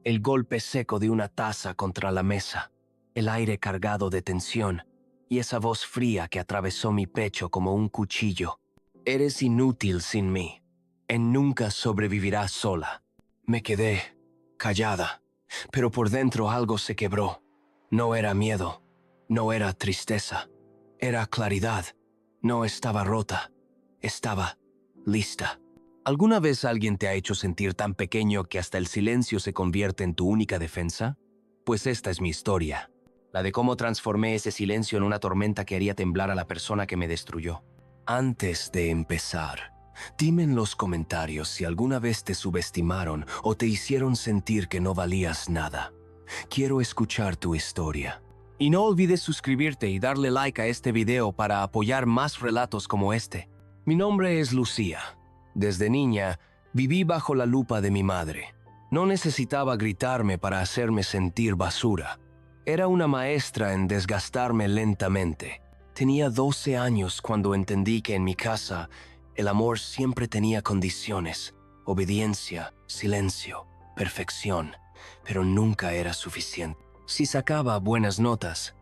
el golpe seco de una taza contra la mesa, el aire cargado de tensión y esa voz fría que atravesó mi pecho como un cuchillo. Eres inútil sin mí. Nunca sobrevivirás sola. Me quedé callada, pero por dentro algo se quebró. No era miedo, no era tristeza, era claridad. No estaba rota, estaba lista. ¿Alguna vez alguien te ha hecho sentir tan pequeño que hasta el silencio se convierte en tu única defensa? Pues esta es mi historia, la de cómo transformé ese silencio en una tormenta que haría temblar a la persona que me destruyó. Antes de empezar, dime en los comentarios si alguna vez te subestimaron o te hicieron sentir que no valías nada. Quiero escuchar tu historia. Y no olvides suscribirte y darle like a este video para apoyar más relatos como este. Mi nombre es Lucía. Desde niña, viví bajo la lupa de mi madre. No necesitaba gritarme para hacerme sentir basura. Era una maestra en desgastarme lentamente. Tenía 12 años cuando entendí que en mi casa el amor siempre tenía condiciones: obediencia, silencio, perfección, pero nunca era suficiente. Si sacaba buenas notas,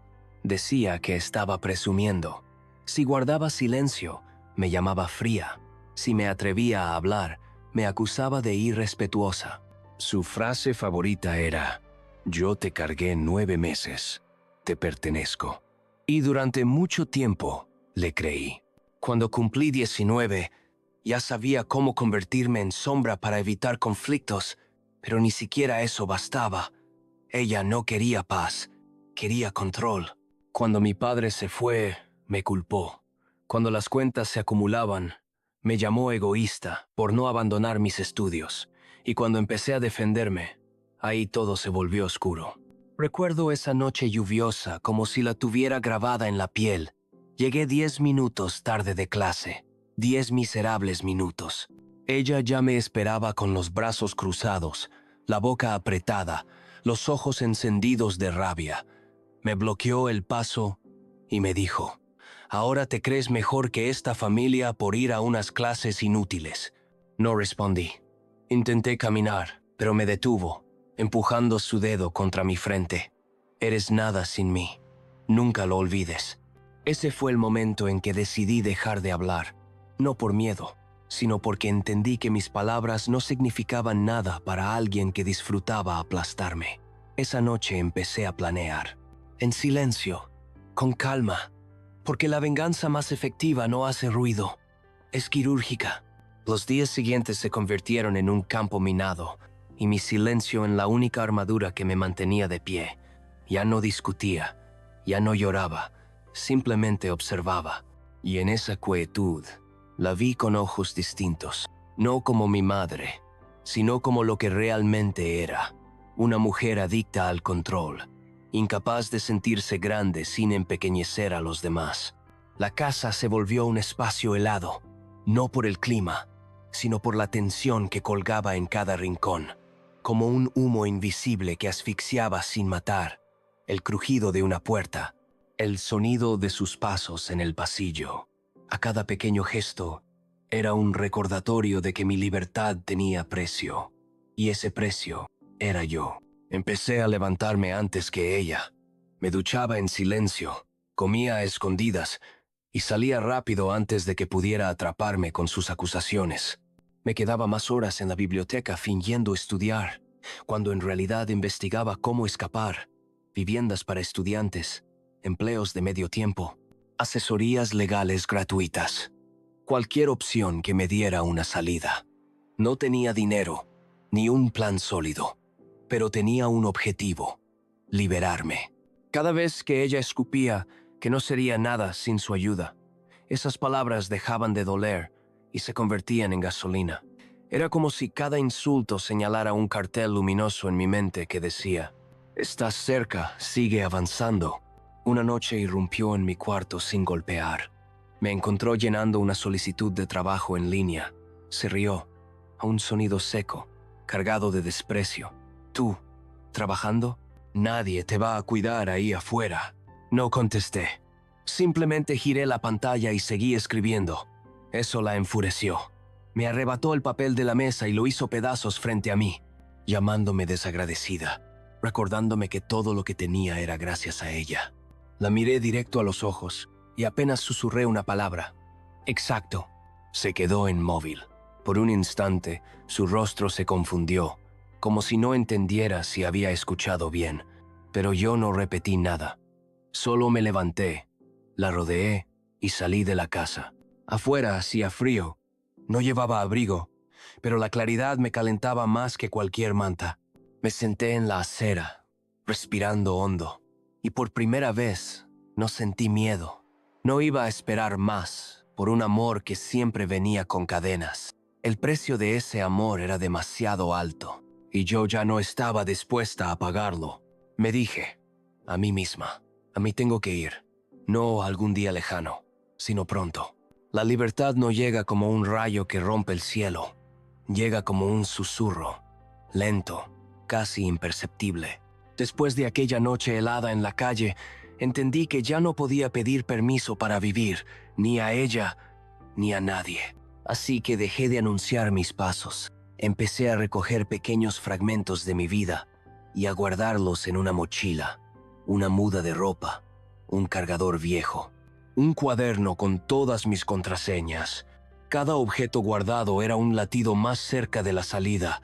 decía que estaba presumiendo. Si guardaba silencio, me llamaba fría. Si me atrevía a hablar, me acusaba de irrespetuosa. Su frase favorita era: yo te cargué 9 meses, te pertenezco. Y durante mucho tiempo le creí. Cuando cumplí 19, ya sabía cómo convertirme en sombra para evitar conflictos, pero ni siquiera eso bastaba. Ella no quería paz, quería control. Cuando mi padre se fue, me culpó. Cuando las cuentas se acumulaban, me llamó egoísta por no abandonar mis estudios. Y cuando empecé a defenderme, ahí todo se volvió oscuro. Recuerdo esa noche lluviosa como si la tuviera grabada en la piel. Llegué 10 minutos tarde de clase, 10 miserables minutos. Ella ya me esperaba con los brazos cruzados, la boca apretada, los ojos encendidos de rabia. Me bloqueó el paso y me dijo: ¿ahora te crees mejor que esta familia por ir a unas clases inútiles? No respondí. Intenté caminar, pero me detuvo, empujando su dedo contra mi frente. Eres nada sin mí. Nunca lo olvides. Ese fue el momento en que decidí dejar de hablar, no por miedo, sino porque entendí que mis palabras no significaban nada para alguien que disfrutaba aplastarme. Esa noche empecé a planear, en silencio, con calma, porque la venganza más efectiva no hace ruido, es quirúrgica. Los días siguientes se convirtieron en un campo minado, y mi silencio en la única armadura que me mantenía de pie. Ya no discutía, ya no lloraba, simplemente observaba. Y en esa quietud, la vi con ojos distintos, no como mi madre, sino como lo que realmente era: una mujer adicta al control, incapaz de sentirse grande sin empequeñecer a los demás. La casa se volvió un espacio helado, no por el clima, sino por la tensión que colgaba en cada rincón, como un humo invisible que asfixiaba sin matar, el crujido de una puerta, el sonido de sus pasos en el pasillo. A cada pequeño gesto era un recordatorio de que mi libertad tenía precio, y ese precio era yo. Empecé a levantarme antes que ella. Me duchaba en silencio, comía a escondidas y salía rápido antes de que pudiera atraparme con sus acusaciones. Me quedaba más horas en la biblioteca fingiendo estudiar, cuando en realidad investigaba cómo escapar: viviendas para estudiantes, empleos de medio tiempo, asesorías legales gratuitas. Cualquier opción que me diera una salida. No tenía dinero, ni un plan sólido, pero tenía un objetivo: liberarme. Cada vez que ella escupía que no sería nada sin su ayuda, esas palabras dejaban de doler y se convertían en gasolina. Era como si cada insulto señalara un cartel luminoso en mi mente que decía: estás cerca, sigue avanzando. Una noche irrumpió en mi cuarto sin golpear. Me encontró llenando una solicitud de trabajo en línea. Se rió, a un sonido seco, cargado de desprecio. ¿Tú, trabajando? Nadie te va a cuidar ahí afuera. No contesté. Simplemente giré la pantalla y seguí escribiendo. Eso la enfureció. Me arrebató el papel de la mesa y lo hizo pedazos frente a mí. llamándome desagradecida, recordándome que todo lo que tenía era gracias a ella. La miré directo a los ojos y apenas susurré una palabra. Exacto. Se quedó inmóvil. Por un instante, su rostro se confundió, como si no entendiera si había escuchado bien, pero yo no repetí nada. Solo me levanté, la rodeé y salí de la casa. Afuera hacía frío. No llevaba abrigo, pero la claridad me calentaba más que cualquier manta. Me senté en la acera, respirando hondo, y por primera vez no sentí miedo. No iba a esperar más por un amor que siempre venía con cadenas. El precio de ese amor era demasiado alto, y yo ya no estaba dispuesta a pagarlo. Me dije, a mí misma, a mí tengo que ir, no algún día lejano, sino pronto. La libertad no llega como un rayo que rompe el cielo, llega como un susurro, lento, casi imperceptible. Después de aquella noche helada en la calle, entendí que ya no podía pedir permiso para vivir, ni a ella, ni a nadie. Así que dejé de anunciar mis pasos. Empecé a recoger pequeños fragmentos de mi vida y a guardarlos en una mochila, una muda de ropa, un cargador viejo, un cuaderno con todas mis contraseñas. Cada objeto guardado era un latido más cerca de la salida.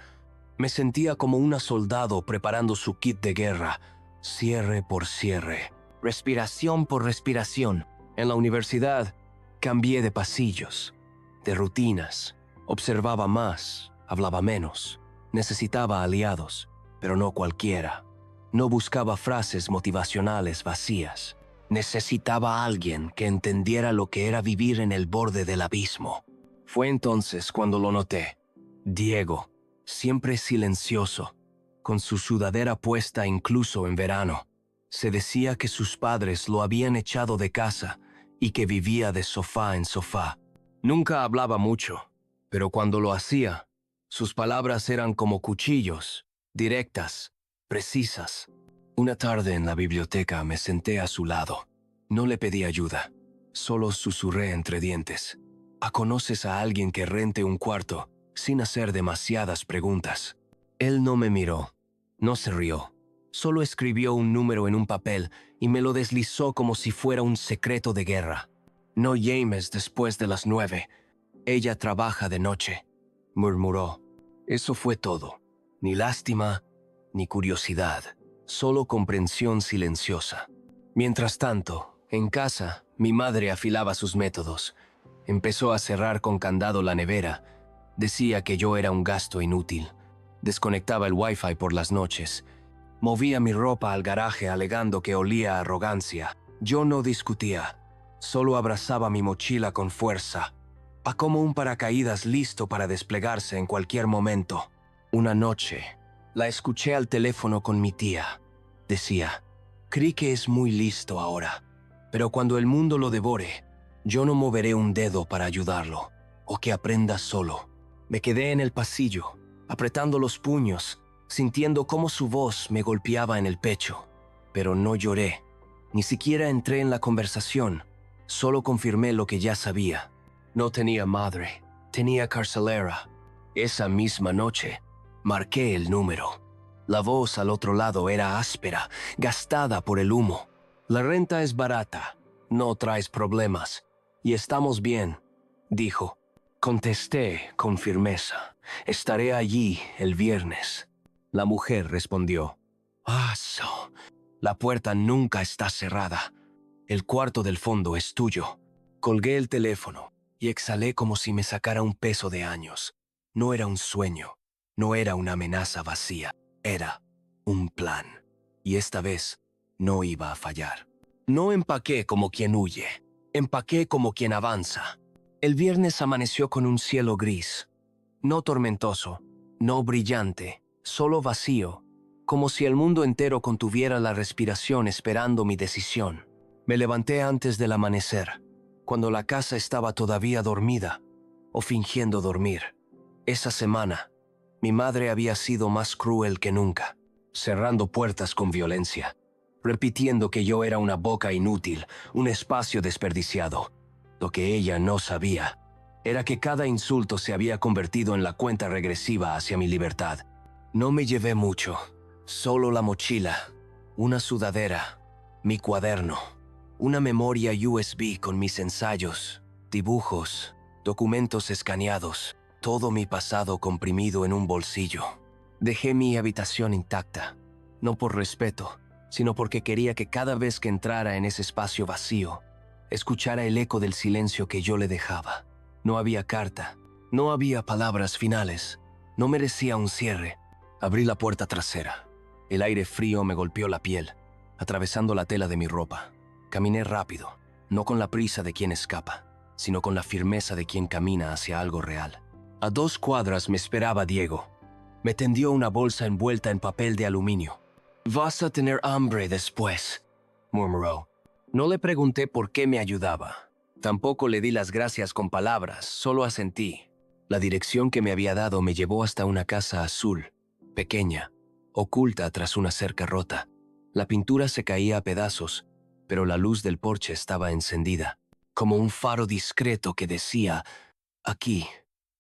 Me sentía como un soldado preparando su kit de guerra, cierre por cierre, respiración por respiración. En la universidad, cambié de pasillos, de rutinas. Observaba más, hablaba menos. Necesitaba aliados, pero no cualquiera. No buscaba frases motivacionales vacías. Necesitaba a alguien que entendiera lo que era vivir en el borde del abismo. Fue entonces cuando lo noté. Diego, siempre silencioso, con su sudadera puesta incluso en verano. Se decía que sus padres lo habían echado de casa y que vivía de sofá en sofá. Nunca hablaba mucho, pero cuando lo hacía, sus palabras eran como cuchillos, directas, precisas. Una tarde en la biblioteca me senté a su lado. No le pedí ayuda, solo susurré entre dientes. ¿Conoces a alguien que rente un cuarto sin hacer demasiadas preguntas? Él no me miró, no se rió. Solo escribió un número en un papel y me lo deslizó como si fuera un secreto de guerra. No llames después de las 9. Ella trabaja de noche, murmuró. Eso fue todo. Ni lástima, ni curiosidad, solo comprensión silenciosa. Mientras tanto, en casa, mi madre afilaba sus métodos. Empezó a cerrar con candado la nevera. Decía que yo era un gasto inútil. Desconectaba el wifi por las noches. Movía mi ropa al garaje alegando que olía a arrogancia. Yo no discutía. Solo abrazaba mi mochila con fuerza, como un paracaídas listo para desplegarse en cualquier momento. Una noche, la escuché al teléfono con mi tía. Decía, creí que es muy listo ahora, pero cuando el mundo lo devore, yo no moveré un dedo para ayudarlo, o que aprenda solo. Me quedé en el pasillo, apretando los puños, sintiendo cómo su voz me golpeaba en el pecho. Pero no lloré, ni siquiera entré en la conversación, solo confirmé lo que ya sabía. No tenía madre, tenía carcelera. Esa misma noche, marqué el número. La voz al otro lado era áspera, gastada por el humo. La renta es barata, no traes problemas, y estamos bien, dijo. Contesté con firmeza. Estaré allí el viernes. La mujer respondió. La puerta nunca está cerrada. El cuarto del fondo es tuyo. Colgué el teléfono y exhalé como si me sacara un peso de años. No era un sueño, no era una amenaza vacía, era un plan. Y esta vez no iba a fallar. No empaqué como quien huye, empaqué como quien avanza. El viernes amaneció con un cielo gris, no tormentoso, no brillante, solo vacío, como si el mundo entero contuviera la respiración esperando mi decisión. Me levanté antes del amanecer, cuando la casa estaba todavía dormida, o fingiendo dormir. Esa semana, mi madre había sido más cruel que nunca, cerrando puertas con violencia, repitiendo que yo era una boca inútil, un espacio desperdiciado. Lo que ella no sabía era que cada insulto se había convertido en la cuenta regresiva hacia mi libertad. No me llevé mucho, solo la mochila, una sudadera, mi cuaderno, una memoria USB con mis ensayos, dibujos, documentos escaneados, todo mi pasado comprimido en un bolsillo. Dejé mi habitación intacta, no por respeto, sino porque quería que cada vez que entrara en ese espacio vacío, escuchara el eco del silencio que yo le dejaba. No había carta, no había palabras finales, no merecía un cierre. Abrí la puerta trasera. El aire frío me golpeó la piel, atravesando la tela de mi ropa. Caminé rápido, no con la prisa de quien escapa, sino con la firmeza de quien camina hacia algo real. A 2 cuadras me esperaba Diego. Me tendió una bolsa envuelta en papel de aluminio. «Vas a tener hambre después», murmuró. No le pregunté por qué me ayudaba. Tampoco le di las gracias con palabras, solo asentí. La dirección que me había dado me llevó hasta una casa azul, pequeña, oculta tras una cerca rota. La pintura se caía a pedazos, pero la luz del porche estaba encendida, como un faro discreto que decía: «Aquí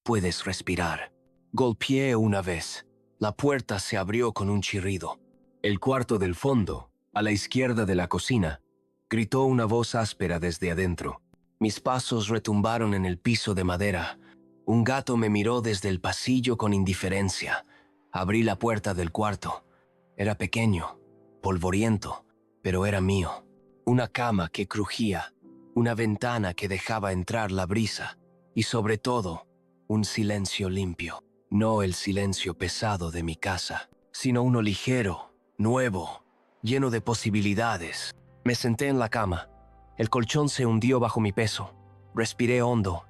puedes respirar». Golpeé una vez. La puerta se abrió con un chirrido. El cuarto del fondo, a la izquierda de la cocina, gritó una voz áspera desde adentro. Mis pasos retumbaron en el piso de madera. Un gato me miró desde el pasillo con indiferencia. Abrí la puerta del cuarto. Era pequeño, polvoriento, pero era mío. Una cama que crujía, una ventana que dejaba entrar la brisa y, sobre todo, un silencio limpio. No el silencio pesado de mi casa, sino uno ligero, nuevo, lleno de posibilidades. Me senté en la cama. El colchón se hundió bajo mi peso. Respiré hondo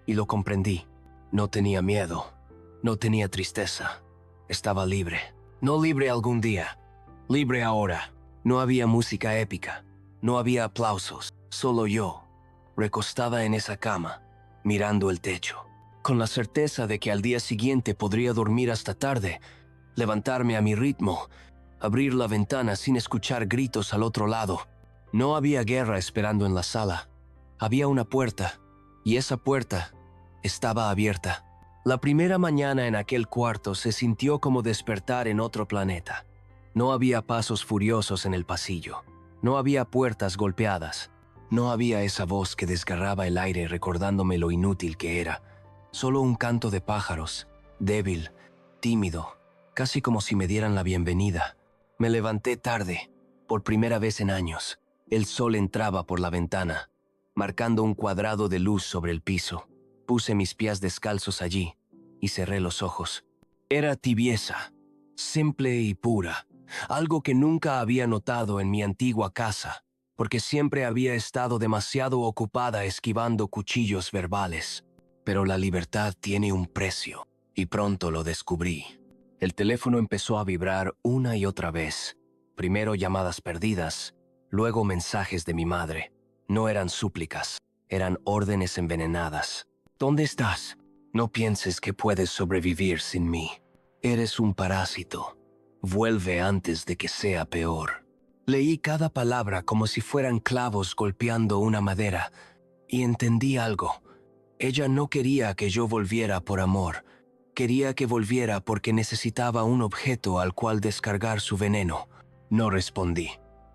y lo comprendí. No tenía miedo, no tenía tristeza. Estaba libre. No libre algún día, libre ahora. No había música épica, no había aplausos, solo yo, recostada en esa cama, mirando el techo, con la certeza de que al día siguiente podría dormir hasta tarde, levantarme a mi ritmo, abrir la ventana sin escuchar gritos al otro lado. No había guerra esperando en la sala. Había una puerta, y esa puerta estaba abierta. La primera mañana en aquel cuarto se sintió como despertar en otro planeta. No había pasos furiosos en el pasillo. No había puertas golpeadas. No había esa voz que desgarraba el aire recordándome lo inútil que era. Solo un canto de pájaros, débil, tímido, casi como si me dieran la bienvenida. Me levanté tarde, por primera vez en años. El sol entraba por la ventana, marcando un cuadrado de luz sobre el piso. Puse mis pies descalzos allí y cerré los ojos. Era tibieza, simple y pura, algo que nunca había notado en mi antigua casa, porque siempre había estado demasiado ocupada esquivando cuchillos verbales. Pero la libertad tiene un precio, y pronto lo descubrí. El teléfono empezó a vibrar una y otra vez. Primero llamadas perdidas, luego mensajes de mi madre. No eran súplicas, eran órdenes envenenadas. ¿Dónde estás? No pienses que puedes sobrevivir sin mí. Eres un parásito. Vuelve antes de que sea peor. Leí cada palabra como si fueran clavos golpeando una madera, y entendí algo. Ella no quería que yo volviera por amor. Quería que volviera porque necesitaba un objeto al cual descargar su veneno. No respondí.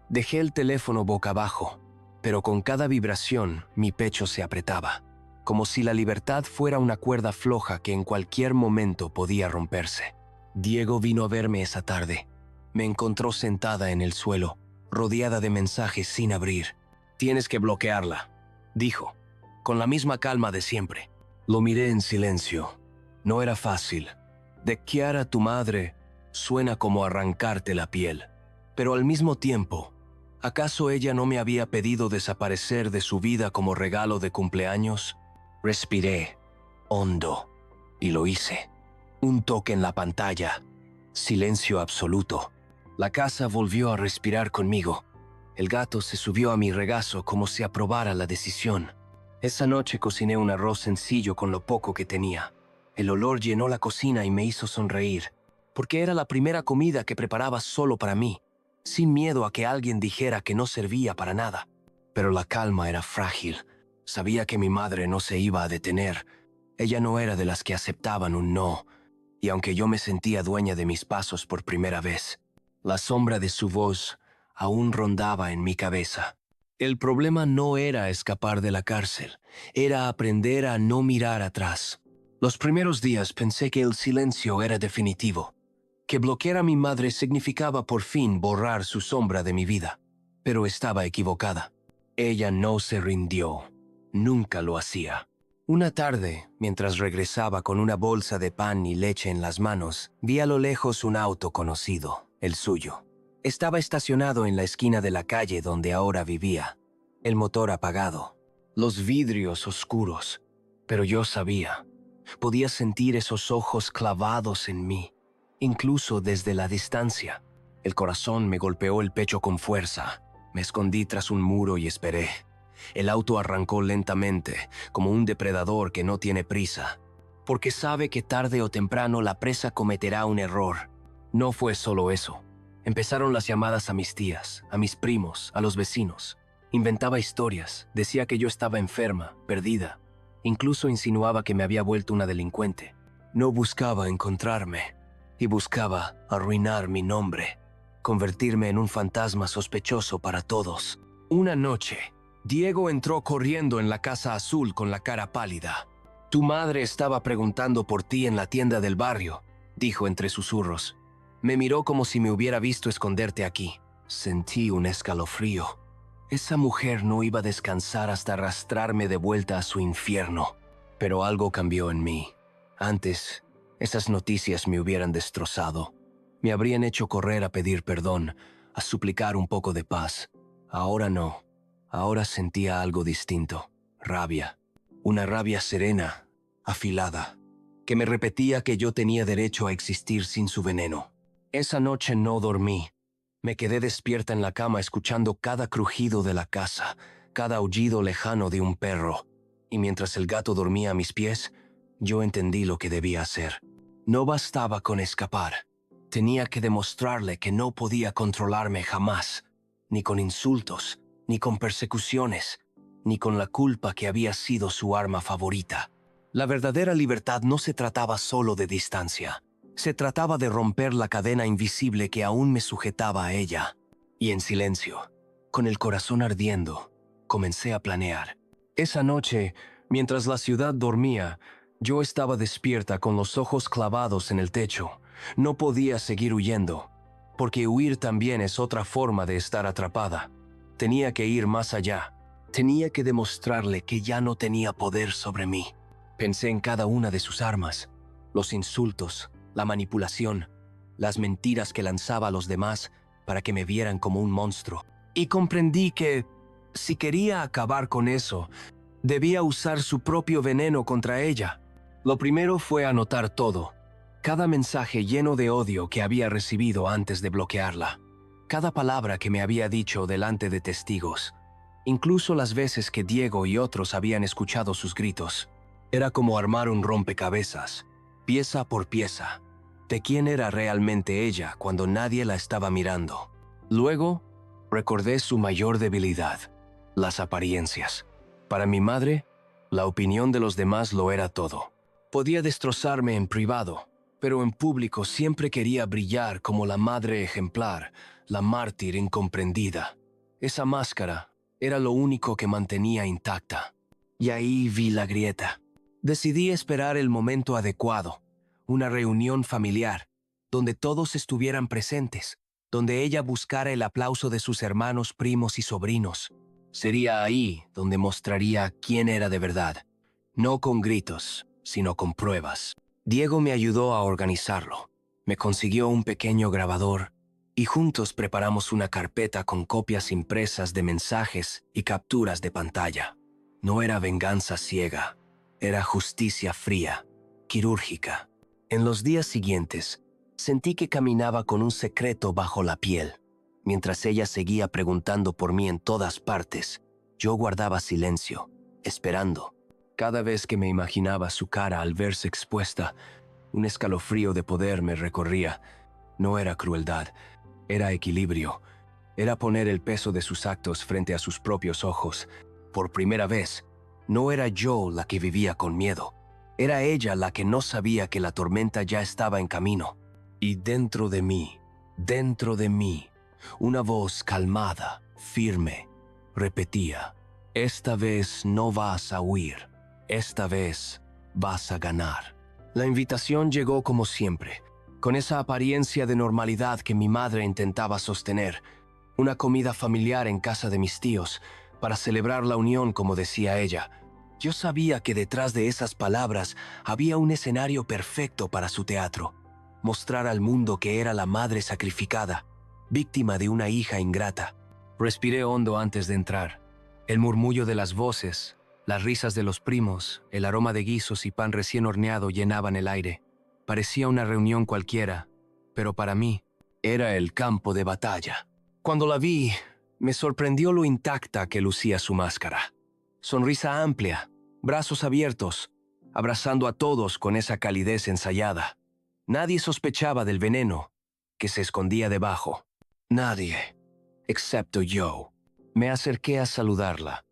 Dejé el teléfono boca abajo, pero con cada vibración mi pecho se apretaba, como si la libertad fuera una cuerda floja que en cualquier momento podía romperse. Diego vino a verme esa tarde. Me encontró sentada en el suelo, rodeada de mensajes sin abrir. «Tienes que bloquearla», dijo, con la misma calma de siempre. Lo miré en silencio. No era fácil. Dequear a tu madre suena como arrancarte la piel. Pero al mismo tiempo, ¿acaso ella no me había pedido desaparecer de su vida como regalo de cumpleaños? Respiré hondo y lo hice. Un toque en la pantalla. Silencio absoluto. La casa volvió a respirar conmigo. El gato se subió a mi regazo como si aprobara la decisión. Esa noche cociné un arroz sencillo con lo poco que tenía. El olor llenó la cocina y me hizo sonreír, porque era la primera comida que preparaba solo para mí, sin miedo a que alguien dijera que no servía para nada. Pero la calma era frágil. Sabía que mi madre no se iba a detener. Ella no era de las que aceptaban un no. y aunque yo me sentía dueña de mis pasos por primera vez, la sombra de su voz aún rondaba en mi cabeza. El problema no era escapar de la cárcel, era aprender a no mirar atrás. Los primeros días pensé que el silencio era definitivo, que bloquear a mi madre significaba por fin borrar su sombra de mi vida. Pero estaba equivocada. Ella no se rindió. Nunca lo hacía. Una tarde, mientras regresaba con una bolsa de pan y leche en las manos, vi a lo lejos un auto conocido, el suyo. Estaba estacionado en la esquina de la calle donde ahora vivía. El motor apagado, los vidrios oscuros. Pero yo sabía. Podía sentir esos ojos clavados en mí, incluso desde la distancia. El corazón me golpeó el pecho con fuerza. Me escondí tras un muro y esperé. El auto arrancó lentamente, como un depredador que no tiene prisa, porque sabe que tarde o temprano la presa cometerá un error. No fue solo eso. Empezaron las llamadas a mis tías, a mis primos, a los vecinos. Inventaba historias, decía que yo estaba enferma, perdida. Incluso insinuaba que me había vuelto una delincuente. No buscaba encontrarme, y buscaba arruinar mi nombre, convertirme en un fantasma sospechoso para todos. Una noche, Diego entró corriendo en la casa azul con la cara pálida. «Tu madre estaba preguntando por ti en la tienda del barrio», dijo entre susurros. Me miró como si me hubiera visto esconderte aquí. Sentí un escalofrío. Esa mujer no iba a descansar hasta arrastrarme de vuelta a su infierno. Pero algo cambió en mí. Antes, esas noticias me hubieran destrozado. Me habrían hecho correr a pedir perdón, a suplicar un poco de paz. Ahora no. Ahora sentía algo distinto. Rabia. Una rabia serena, afilada, que me repetía que yo tenía derecho a existir sin su veneno. Esa noche no dormí. Me quedé despierta en la cama escuchando cada crujido de la casa, cada aullido lejano de un perro. Y mientras el gato dormía a mis pies, yo entendí lo que debía hacer. No bastaba con escapar. Tenía que demostrarle que no podía controlarme jamás, ni con insultos, ni con persecuciones, ni con la culpa que había sido su arma favorita. La verdadera libertad no se trataba solo de distancia. Se trataba de romper la cadena invisible que aún me sujetaba a ella. Y en silencio, con el corazón ardiendo, comencé a planear. Esa noche, mientras la ciudad dormía, yo estaba despierta con los ojos clavados en el techo. No podía seguir huyendo, porque huir también es otra forma de estar atrapada. Tenía que ir más allá. Tenía que demostrarle que ya no tenía poder sobre mí. Pensé en cada una de sus armas, los insultos, la manipulación, las mentiras que lanzaba a los demás para que me vieran como un monstruo. Y comprendí que, si quería acabar con eso, debía usar su propio veneno contra ella. Lo primero fue anotar todo, cada mensaje lleno de odio que había recibido antes de bloquearla, cada palabra que me había dicho delante de testigos, incluso las veces que Diego y otros habían escuchado sus gritos. Era como armar un rompecabezas, pieza por pieza, de quién era realmente ella cuando nadie la estaba mirando. Luego, recordé su mayor debilidad, las apariencias. Para mi madre, la opinión de los demás lo era todo. Podía destrozarme en privado, pero en público siempre quería brillar como la madre ejemplar, la mártir incomprendida. Esa máscara era lo único que mantenía intacta. Y ahí vi la grieta. Decidí esperar el momento adecuado, una reunión familiar, donde todos estuvieran presentes, donde ella buscara el aplauso de sus hermanos, primos y sobrinos. Sería ahí donde mostraría quién era de verdad, no con gritos, sino con pruebas. Diego me ayudó a organizarlo. Me consiguió un pequeño grabador y juntos preparamos una carpeta con copias impresas de mensajes y capturas de pantalla. No era venganza ciega, era justicia fría, quirúrgica. En los días siguientes, sentí que caminaba con un secreto bajo la piel. Mientras ella seguía preguntando por mí en todas partes, yo guardaba silencio, esperando. Cada vez que me imaginaba su cara al verse expuesta, un escalofrío de poder me recorría. No era crueldad, era equilibrio. Era poner el peso de sus actos frente a sus propios ojos. Por primera vez, no era yo la que vivía con miedo. Era ella la que no sabía que la tormenta ya estaba en camino. Y dentro de mí, una voz calmada, firme, repetía: esta vez no vas a huir, esta vez vas a ganar. La invitación llegó como siempre, con esa apariencia de normalidad que mi madre intentaba sostener. Una comida familiar en casa de mis tíos, para celebrar la unión, como decía ella. Yo sabía que detrás de esas palabras había un escenario perfecto para su teatro. Mostrar al mundo que era la madre sacrificada, víctima de una hija ingrata. Respiré hondo antes de entrar. El murmullo de las voces, las risas de los primos, el aroma de guisos y pan recién horneado llenaban el aire. Parecía una reunión cualquiera, pero para mí era el campo de batalla. Cuando la vi, me sorprendió lo intacta que lucía su máscara. Sonrisa amplia, brazos abiertos, abrazando a todos con esa calidez ensayada. Nadie sospechaba del veneno que se escondía debajo. Nadie, excepto yo. Me acerqué a saludarla.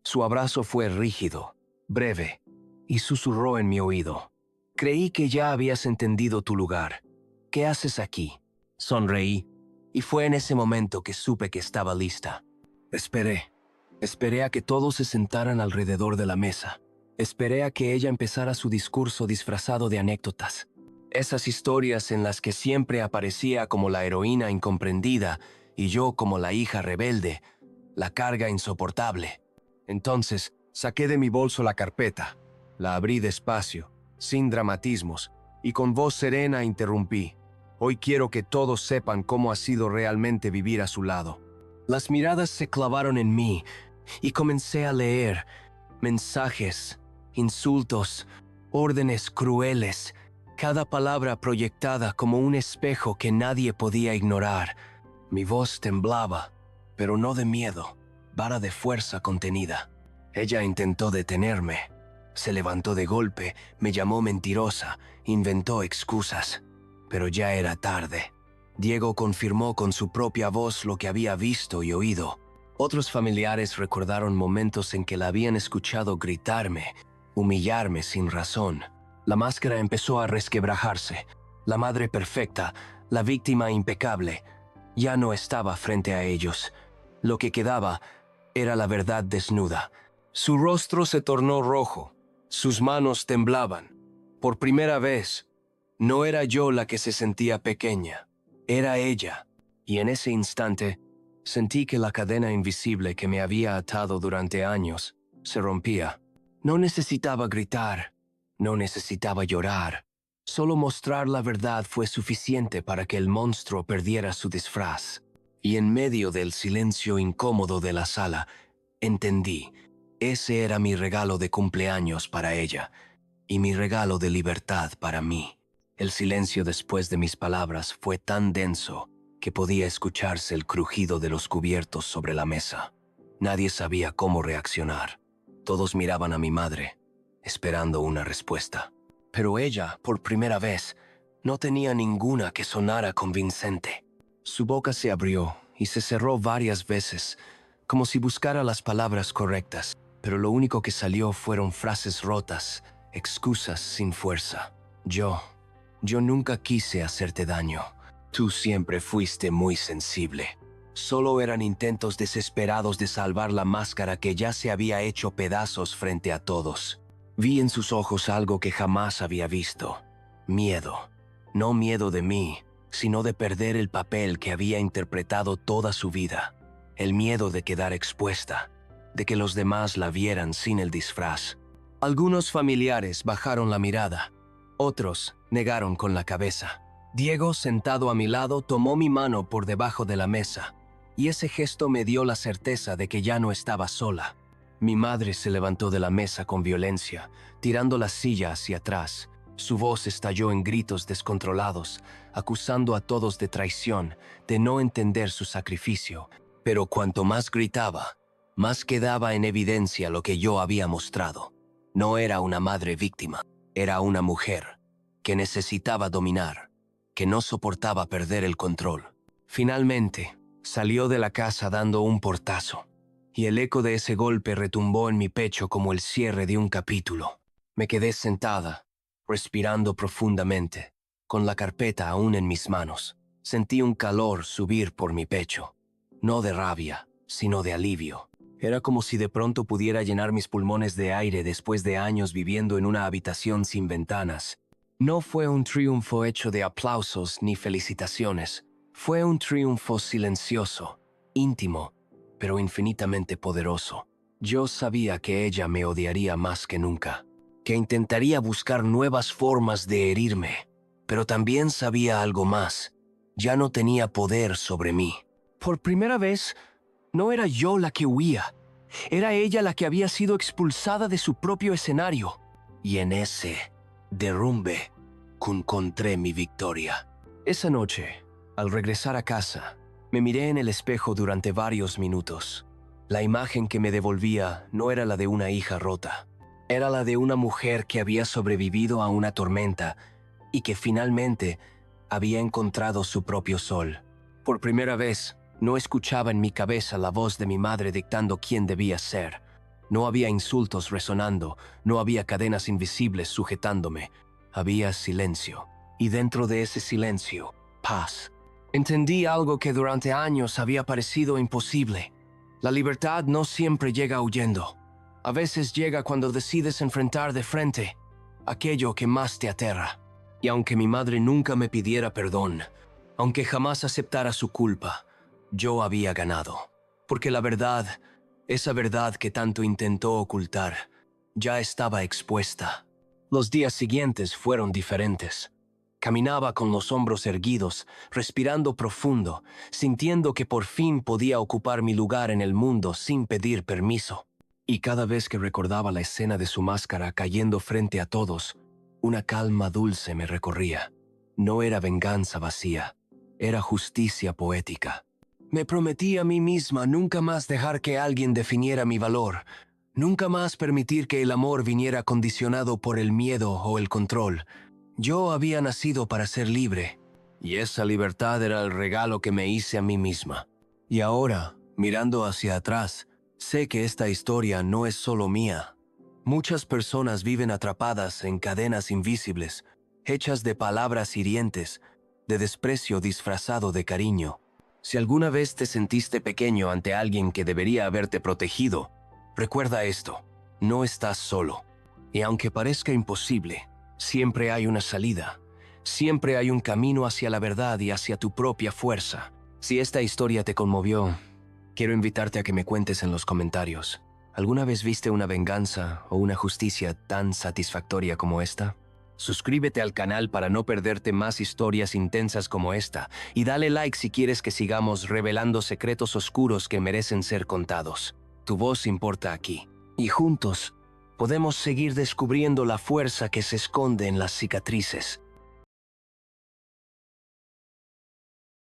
Su abrazo fue rígido, breve, y susurró en mi oído: creí que ya habías entendido tu lugar. ¿Qué haces aquí? Sonreí, y fue en ese momento que supe que estaba lista. Esperé a que todos se sentaran alrededor de la mesa. Esperé a que ella empezara su discurso disfrazado de anécdotas. Esas historias en las que siempre aparecía como la heroína incomprendida y yo como la hija rebelde, la carga insoportable. Entonces, saqué de mi bolso la carpeta, la abrí despacio, sin dramatismos, y con voz serena interrumpí: hoy quiero que todos sepan cómo ha sido realmente vivir a su lado. Las miradas se clavaron en mí y comencé a leer mensajes, insultos, órdenes crueles, cada palabra proyectada como un espejo que nadie podía ignorar. Mi voz temblaba, pero no de miedo, vara de fuerza contenida. Ella intentó detenerme. Se levantó de golpe, me llamó mentirosa, inventó excusas. Pero ya era tarde. Diego confirmó con su propia voz lo que había visto y oído. Otros familiares recordaron momentos en que la habían escuchado gritarme, humillarme sin razón. La máscara empezó a resquebrajarse. La madre perfecta, la víctima impecable, ya no estaba frente a ellos. Lo que quedaba era la verdad desnuda. Su rostro se tornó rojo. Sus manos temblaban. Por primera vez, no era yo la que se sentía pequeña. Era ella. Y en ese instante, sentí que la cadena invisible que me había atado durante años se rompía. No necesitaba gritar. No necesitaba llorar. Solo mostrar la verdad fue suficiente para que el monstruo perdiera su disfraz. Y en medio del silencio incómodo de la sala, entendí: ese era mi regalo de cumpleaños para ella, y mi regalo de libertad para mí. El silencio después de mis palabras fue tan denso que podía escucharse el crujido de los cubiertos sobre la mesa. Nadie sabía cómo reaccionar. Todos miraban a mi madre, esperando una respuesta. Pero ella, por primera vez, no tenía ninguna que sonara convincente. Su boca se abrió y se cerró varias veces, como si buscara las palabras correctas, pero lo único que salió fueron frases rotas, excusas sin fuerza. Yo nunca quise hacerte daño. Tú siempre fuiste muy sensible. Solo eran intentos desesperados de salvar la máscara que ya se había hecho pedazos frente a todos. Vi en sus ojos algo que jamás había visto: miedo. No miedo de mí, sino de perder el papel que había interpretado toda su vida. El miedo de quedar expuesta, de que los demás la vieran sin el disfraz. Algunos familiares bajaron la mirada, otros negaron con la cabeza. Diego, sentado a mi lado, tomó mi mano por debajo de la mesa, y ese gesto me dio la certeza de que ya no estaba sola. Mi madre se levantó de la mesa con violencia, tirando la silla hacia atrás. Su voz estalló en gritos descontrolados, acusando a todos de traición, de no entender su sacrificio. Pero cuanto más gritaba, más quedaba en evidencia lo que yo había mostrado. No era una madre víctima, era una mujer que necesitaba dominar, que no soportaba perder el control. Finalmente, salió de la casa dando un portazo, y el eco de ese golpe retumbó en mi pecho como el cierre de un capítulo. Me quedé sentada, respirando profundamente, con la carpeta aún en mis manos. Sentí un calor subir por mi pecho, no de rabia, sino de alivio. Era como si de pronto pudiera llenar mis pulmones de aire después de años viviendo en una habitación sin ventanas. No fue un triunfo hecho de aplausos ni felicitaciones. Fue un triunfo silencioso, íntimo, pero infinitamente poderoso. Yo sabía que ella me odiaría más que nunca, que intentaría buscar nuevas formas de herirme, pero también sabía algo más. Ya no tenía poder sobre mí. Por primera vez, no era yo la que huía, era ella la que había sido expulsada de su propio escenario. Y en ese derrumbe encontré mi victoria. Esa noche, al regresar a casa, me miré en el espejo durante varios minutos. La imagen que me devolvía no era la de una hija rota, era la de una mujer que había sobrevivido a una tormenta y que finalmente había encontrado su propio sol. Por primera vez, no escuchaba en mi cabeza la voz de mi madre dictando quién debía ser. No había insultos resonando, no había cadenas invisibles sujetándome. Había silencio. Y dentro de ese silencio, paz. Entendí algo que durante años había parecido imposible. La libertad no siempre llega huyendo. A veces llega cuando decides enfrentar de frente aquello que más te aterra. Y aunque mi madre nunca me pidiera perdón, aunque jamás aceptara su culpa, yo había ganado. Porque la verdad, esa verdad que tanto intentó ocultar, ya estaba expuesta. Los días siguientes fueron diferentes. Caminaba con los hombros erguidos, respirando profundo, sintiendo que por fin podía ocupar mi lugar en el mundo sin pedir permiso. Y cada vez que recordaba la escena de su máscara cayendo frente a todos, una calma dulce me recorría. No era venganza vacía, era justicia poética. Me prometí a mí misma nunca más dejar que alguien definiera mi valor, nunca más permitir que el amor viniera condicionado por el miedo o el control. Yo había nacido para ser libre, y esa libertad era el regalo que me hice a mí misma. Y ahora, mirando hacia atrás, sé que esta historia no es solo mía. Muchas personas viven atrapadas en cadenas invisibles, hechas de palabras hirientes, de desprecio disfrazado de cariño. Si alguna vez te sentiste pequeño ante alguien que debería haberte protegido, recuerda esto: no estás solo. Y aunque parezca imposible, siempre hay una salida. Siempre hay un camino hacia la verdad y hacia tu propia fuerza. Si esta historia te conmovió, quiero invitarte a que me cuentes en los comentarios. ¿Alguna vez viste una venganza o una justicia tan satisfactoria como esta? Suscríbete al canal para no perderte más historias intensas como esta, y dale like si quieres que sigamos revelando secretos oscuros que merecen ser contados. Tu voz importa aquí, y juntos podemos seguir descubriendo la fuerza que se esconde en las cicatrices.